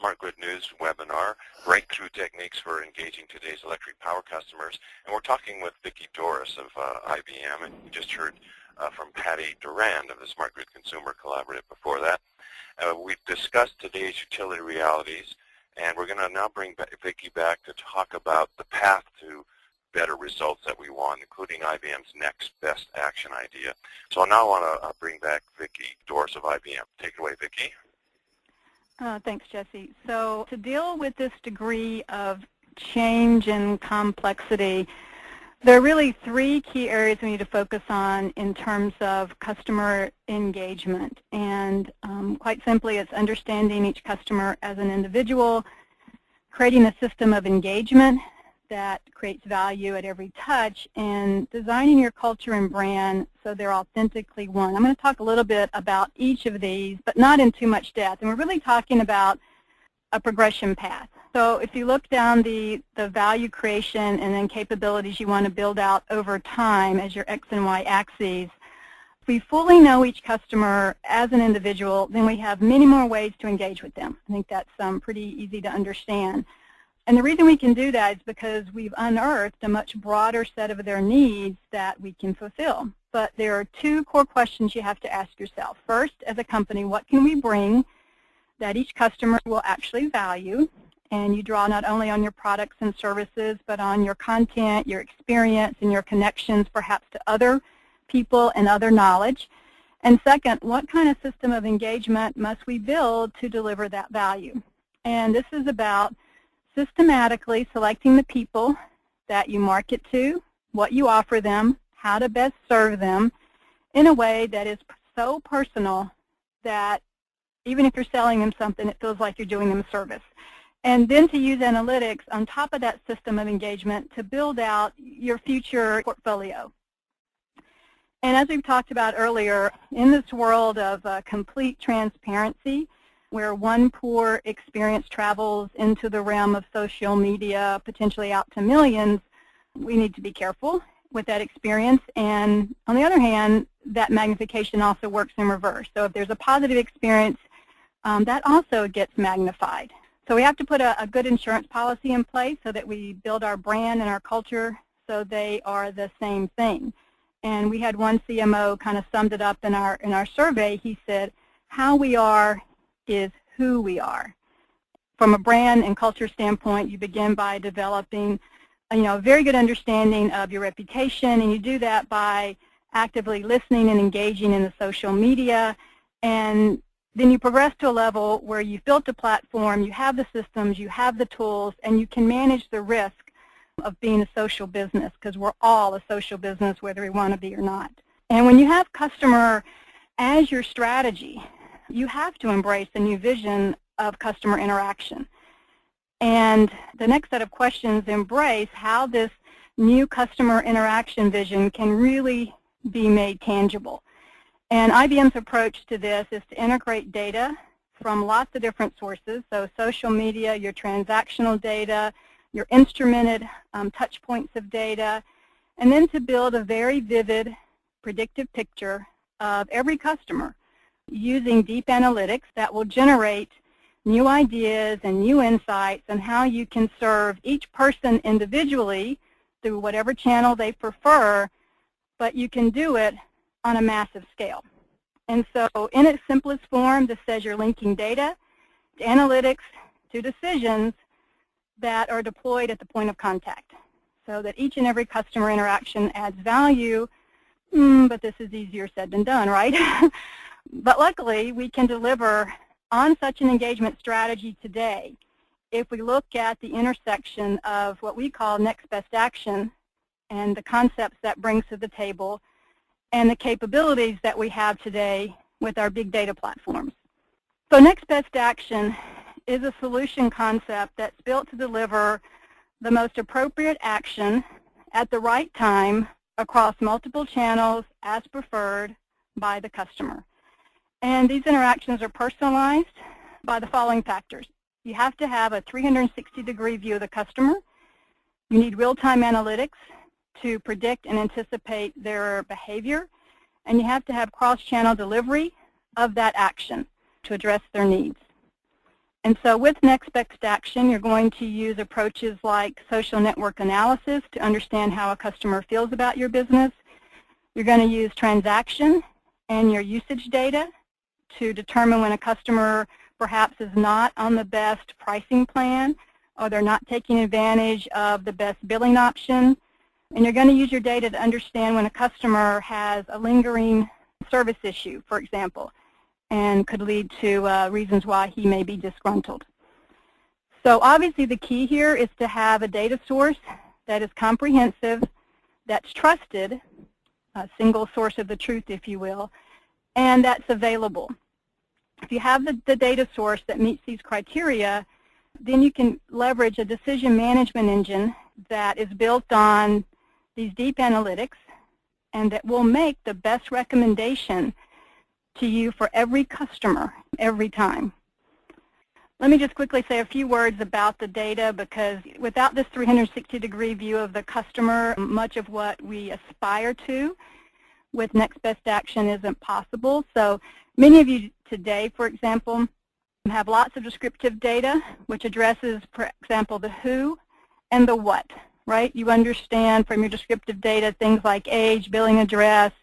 SmartGridNews webinar, Breakthrough Techniques for Engaging Today's Electric Power Customers. And we're talking with Vickie Dorris of IBM, and we just heard from Patty Durand of the Smart Grid Consumer Collaborative before that. We've discussed today's utility realities, and we're going to now bring Vickie back to talk about the path to better results that we want, including IBM's next best action idea. So I now want to bring back Vickie Dorris of IBM. Take it away, Vickie. Thanks, Jesse. So to deal with this degree of change and complexity, there are really three key areas we need to focus on in terms of customer engagement. And quite simply, it's understanding each customer as an individual, creating a system of engagement that creates value at every touch, and designing your culture and brand so they're authentically one. I'm going to talk a little bit about each of these, but not in too much depth. And we're really talking about a progression path. So if you look down the value creation and then capabilities you want to build out over time as your X and Y axes, if we fully know each customer as an individual, then we have many more ways to engage with them. I think that's pretty easy to understand. And the reason we can do that is because we've unearthed a much broader set of their needs that we can fulfill. But there are two core questions you have to ask yourself. First, as a company, what can we bring that each customer will actually value? And you draw not only on your products and services, but on your content, your experience, and your connections perhaps to other people and other knowledge. And second, what kind of system of engagement must we build to deliver that value? And this is about systematically selecting the people that you market to, what you offer them, how to best serve them in a way that is so personal that even if you're selling them something, it feels like you're doing them a service. And then to use analytics on top of that system of engagement to build out your future portfolio. And as we've talked about earlier, in this world of complete transparency, where one poor experience travels into the realm of social media, potentially out to millions, we need to be careful with that experience. And on the other hand, that magnification also works in reverse. So if there's a positive experience, that also gets magnified. So we have to put a good insurance policy in place so that we build our brand and our culture so they are the same thing. And we had one CMO kind of summed it up in our survey. He said, how we are is who we are. From a brand and culture standpoint, you begin by developing a very good understanding of your reputation, and you do that by actively listening and engaging in the social media. And then you progress to a level where you've built a platform, you have the systems, you have the tools, and you can manage the risk of being a social business, because we're all a social business whether we want to be or not. And when you have customer as your strategy, you have to embrace a new vision of customer interaction. And the next set of questions embrace how this new customer interaction vision can really be made tangible. And IBM's approach to this is to integrate data from lots of different sources, so social media, your transactional data, your instrumented touch points of data, and then to build a very vivid, predictive picture of every customer using deep analytics that will generate new ideas and new insights on how you can serve each person individually through whatever channel they prefer, but you can do it on a massive scale. And so in its simplest form, this says you're linking data to analytics to decisions that are deployed at the point of contact so that each and every customer interaction adds value, but this is easier said than done, right? But luckily, we can deliver on such an engagement strategy today if we look at the intersection of what we call next best action and the concepts that brings to the table and the capabilities that we have today with our big data platforms. So next best action is a solution concept that's built to deliver the most appropriate action at the right time across multiple channels as preferred by the customer. And these interactions are personalized by the following factors. You have to have a 360-degree view of the customer. You need real-time analytics to predict and anticipate their behavior. And you have to have cross-channel delivery of that action to address their needs. And so with next best action, you're going to use approaches like social network analysis to understand how a customer feels about your business. You're going to use transaction and your usage data to determine when a customer perhaps is not on the best pricing plan or they're not taking advantage of the best billing option. And you're going to use your data to understand when a customer has a lingering service issue, for example, and could lead to reasons why he may be disgruntled. So obviously the key here is to have a data source that is comprehensive, that's trusted, a single source of the truth, if you will, and that's available. If you have the data source that meets these criteria, then you can leverage a decision management engine that is built on these deep analytics and that will make the best recommendation to you for every customer every time. Let me just quickly say a few words about the data, because without this 360-degree view of the customer, much of what we aspire to with next best action isn't possible. So many of you today, for example, have lots of descriptive data which addresses, for example, the who and the what, right? You understand from your descriptive data things like age, billing address,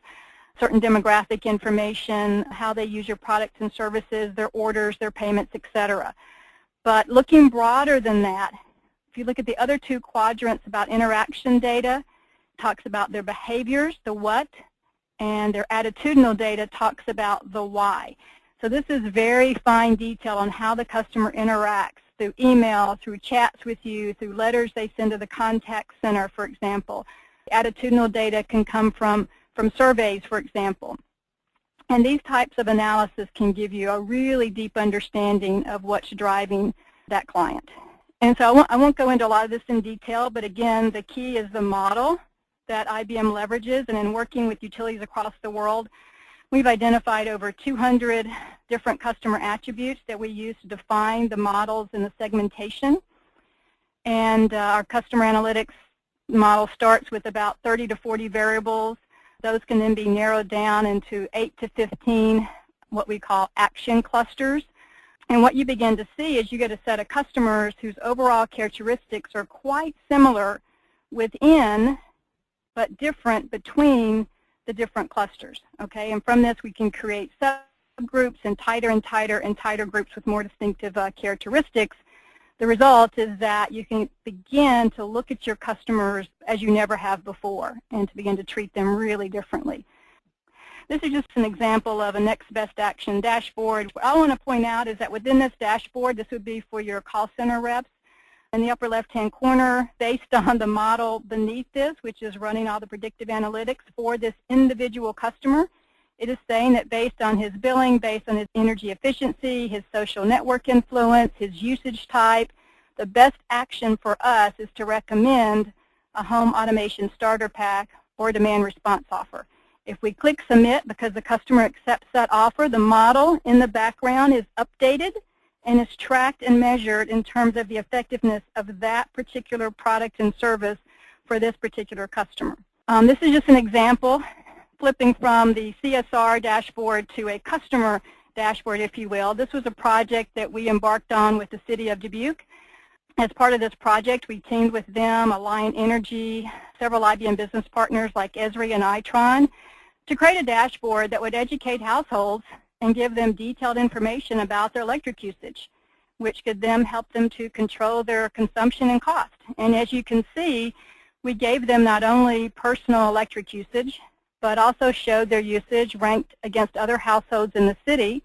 certain demographic information, how they use your products and services, their orders, their payments, etc. But looking broader than that, if you look at the other two quadrants about interaction data, it talks about their behaviors, the what, and their attitudinal data talks about the why. So this is very fine detail on how the customer interacts through email, through chats with you, through letters they send to the contact center, for example. Attitudinal data can come from surveys, for example. And these types of analysis can give you a really deep understanding of what's driving that client. And so I won't go into a lot of this in detail, but again, the key is the model that IBM leverages, and in working with utilities across the world, we've identified over 200 different customer attributes that we use to define the models and the segmentation. And our customer analytics model starts with about 30 to 40 variables. Those can then be narrowed down into 8 to 15 what we call action clusters. And what you begin to see is you get a set of customers whose overall characteristics are quite similar within but different between the different clusters. Okay? And from this we can create subgroups and tighter groups with more distinctive characteristics. The result is that you can begin to look at your customers as you never have before and to begin to treat them really differently. This is just an example of a next best action dashboard. What I want to point out is that within this dashboard, this would be for your call center reps. In the upper left-hand corner, based on the model beneath this, which is running all the predictive analytics for this individual customer, it is saying that based on his billing, based on his energy efficiency, his social network influence, his usage type, the best action for us is to recommend a home automation starter pack or a demand response offer. If we click submit because the customer accepts that offer, the model in the background is updated and is tracked and measured in terms of the effectiveness of that particular product and service for this particular customer. This is just an example, flipping from the CSR dashboard to a customer dashboard, if you will. This was a project that we embarked on with the City of Dubuque. As part of this project, we teamed with them, Alliant Energy, several IBM business partners like Esri and Itron, to create a dashboard that would educate households and give them detailed information about their electric usage, which could then help them to control their consumption and cost. And as you can see, we gave them not only personal electric usage, but also showed their usage ranked against other households in the city.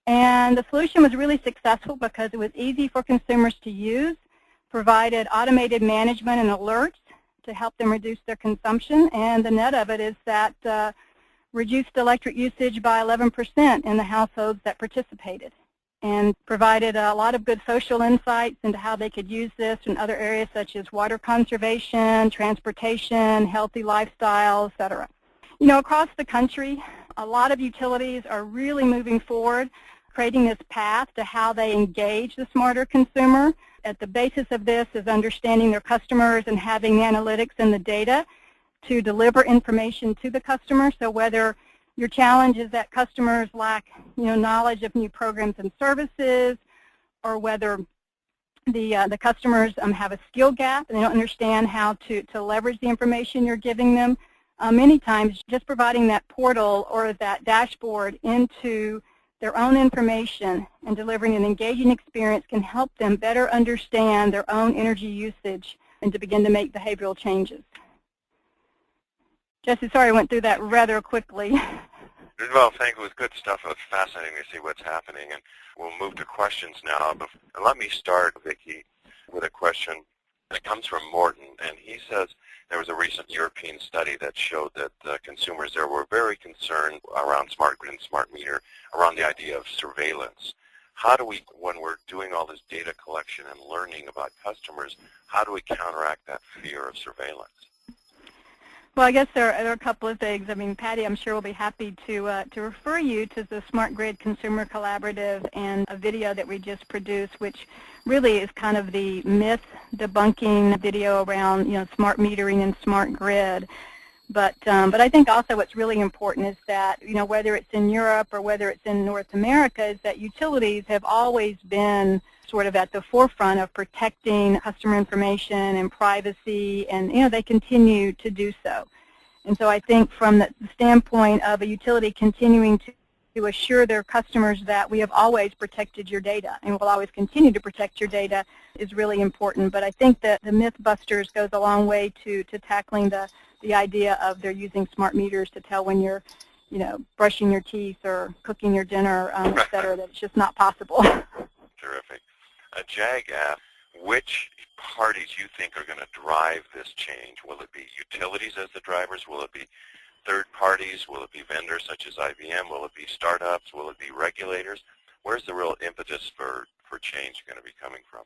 And the solution was really successful because it was easy for consumers to use, provided automated management and alerts to help them reduce their consumption, and the net of it is that reduced electric usage by 11% in the households that participated, and provided a lot of good social insights into how they could use this in other areas such as water conservation, transportation, healthy lifestyle, etc. You know, across the country, a lot of utilities are really moving forward, creating this path to how they engage the smarter consumer. At the basis of this is understanding their customers and having the analytics and the data to deliver information to the customer. So whether your challenge is that customers lack, knowledge of new programs and services, or whether the customers have a skill gap and they don't understand how to leverage the information you're giving them. Many times just providing that portal or that dashboard into their own information and delivering an engaging experience can help them better understand their own energy usage and to begin to make behavioral changes. Jesse, sorry I went through that rather quickly. Well, thank you. It was good stuff. It was fascinating to see what's happening. And we'll move to questions now. But let me start, Vickie, with a question that comes from Morton. And he says there was a recent European study that showed that consumers there were very concerned around smart grid and smart meter, around the idea of surveillance. How do we, when we're doing all this data collection and learning about customers, how do we counteract that fear of surveillance? Well, I guess there are a couple of things. I mean, Patty, I'm sure will be happy to refer you to the Smart Grid Consumer Collaborative and a video that we just produced, which really is kind of the myth debunking video around, smart metering and smart grid. But I think also what's really important is that, whether it's in Europe or whether it's in North America, is that utilities have always been sort of at the forefront of protecting customer information and privacy, and they continue to do so. And so I think from the standpoint of a utility continuing to assure their customers that we have always protected your data and will always continue to protect your data is really important. But I think that the Mythbusters goes a long way to tackling the idea of they're using smart meters to tell when you're brushing your teeth or cooking your dinner, et cetera, that it's just not possible. Terrific. Jag asked, which parties you think are going to drive this change? Will it be utilities as the drivers? Will it be third parties? Will it be vendors such as IBM? Will it be startups? Will it be regulators? Where's the real impetus for change going to be coming from?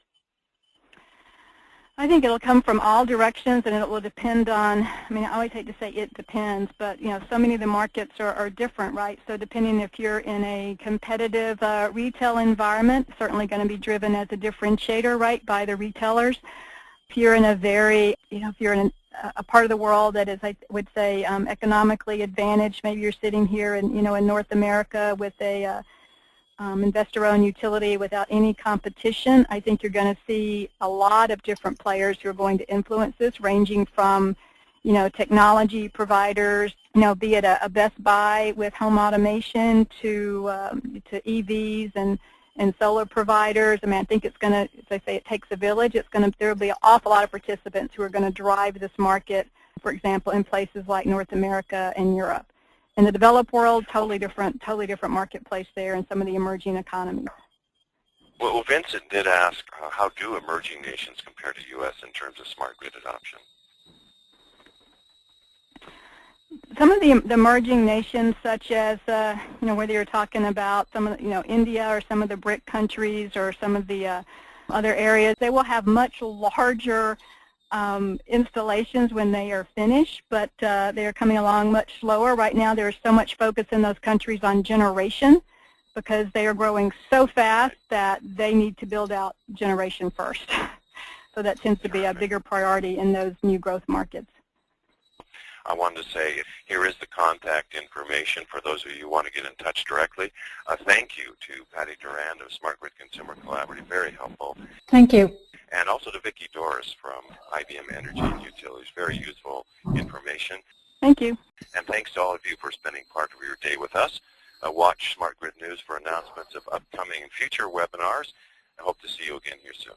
I think it'll come from all directions, and it will depend on, I always hate to say it depends, but, so many of the markets are different, right? So depending if you're in a competitive retail environment, certainly going to be driven as a differentiator, right, by the retailers. If you're in a very, if you're in a part of the world that is, I would say, economically advantaged, maybe you're sitting here in, in North America with a investor-owned utility without any competition, I think you're going to see a lot of different players who are going to influence this, ranging from, technology providers, be it a Best Buy with home automation to EVs and solar providers. I think it's going to, as I say, it takes a village. There will be an awful lot of participants who are going to drive this market, for example, in places like North America and Europe. In the developed world, totally different marketplace there in some of the emerging economies. Well, Vincent did ask, how do emerging nations compare to U.S. in terms of smart grid adoption? Some of the emerging nations, such as, whether you're talking about some of the, India or some of the BRIC countries or some of the other areas, they will have much larger installations when they are finished, but they are coming along much slower. Right now there is so much focus in those countries on generation because they are growing so fast that they need to build out generation first. So that tends to be a bigger priority in those new growth markets. I wanted to say, here is the contact information for those of you who want to get in touch directly. Thank you to Patty Durand of Smart Grid Consumer Collaborative, very helpful. Thank you. And also to Vickie Dorris from IBM Energy and Utilities, very useful information. Thank you. And thanks to all of you for spending part of your day with us. Watch Smart Grid News for announcements of upcoming and future webinars. I hope to see you again here soon.